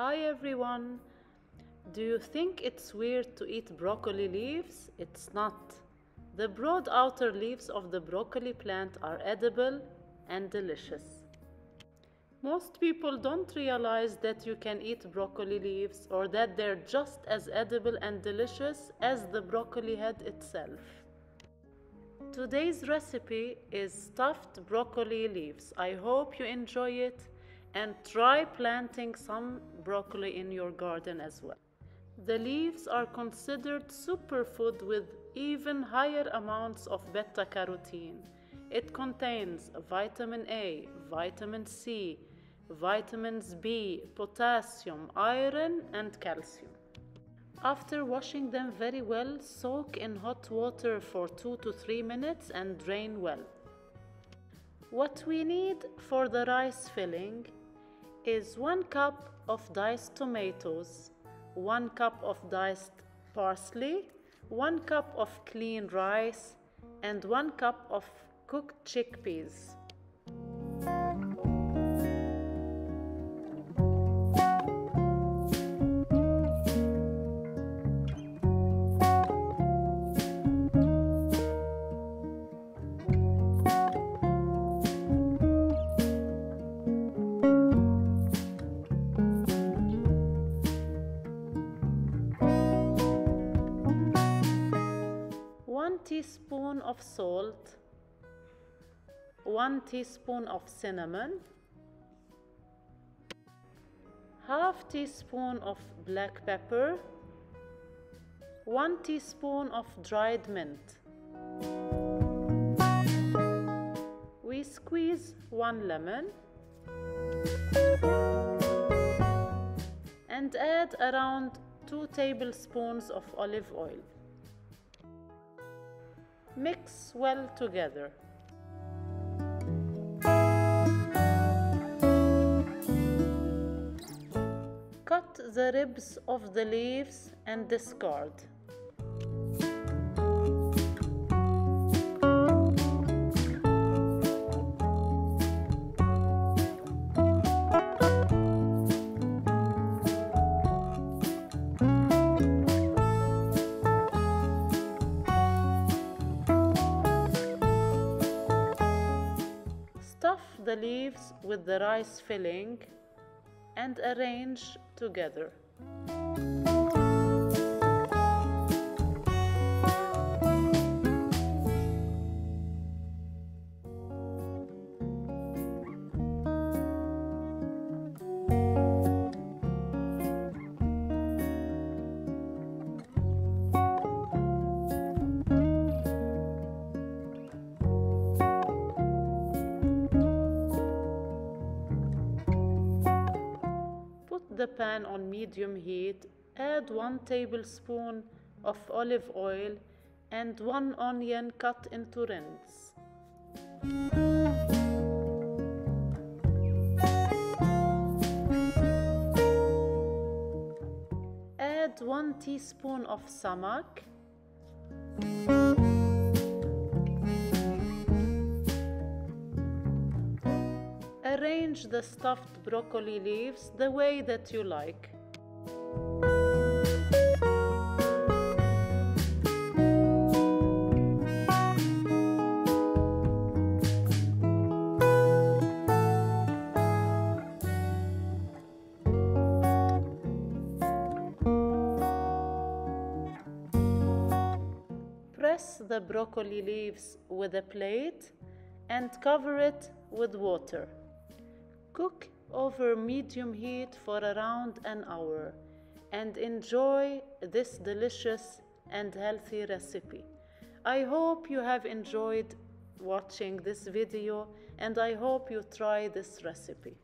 Hi everyone! Do you think it's weird to eat broccoli leaves? It's not. The broad outer leaves of the broccoli plant are edible and delicious. Most people don't realize that you can eat broccoli leaves or that they're just as edible and delicious as the broccoli head itself. Today's recipe is stuffed broccoli leaves. I hope you enjoy it and try planting some broccoli in your garden as well. The leaves are considered superfood with even higher amounts of beta-carotene. It contains vitamin A, vitamin C, vitamins B, potassium, iron, and calcium. After washing them very well, soak in hot water for 2 to 3 minutes and drain well. What we need for the rice filling is 1 cup of diced tomatoes, 1 cup of diced parsley, 1 cup of clean rice, and 1 cup of cooked chickpeas. One teaspoon of salt, 1 teaspoon of cinnamon, half teaspoon of black pepper, 1 teaspoon of dried mint. We squeeze 1 lemon and add around 2 tablespoons of olive oil. Mix well together. Cut the ribs of the leaves and discard. Stuff the leaves with the rice filling and arrange together. The pan on medium heat, add 1 tablespoon of olive oil and 1 onion cut into rinds. Add 1 teaspoon of samak, arrange the stuffed broccoli leaves the way that you like. Press the broccoli leaves with a plate and cover it with water. Cook over medium heat for around an hour and enjoy this delicious and healthy recipe. I hope you have enjoyed watching this video and I hope you try this recipe.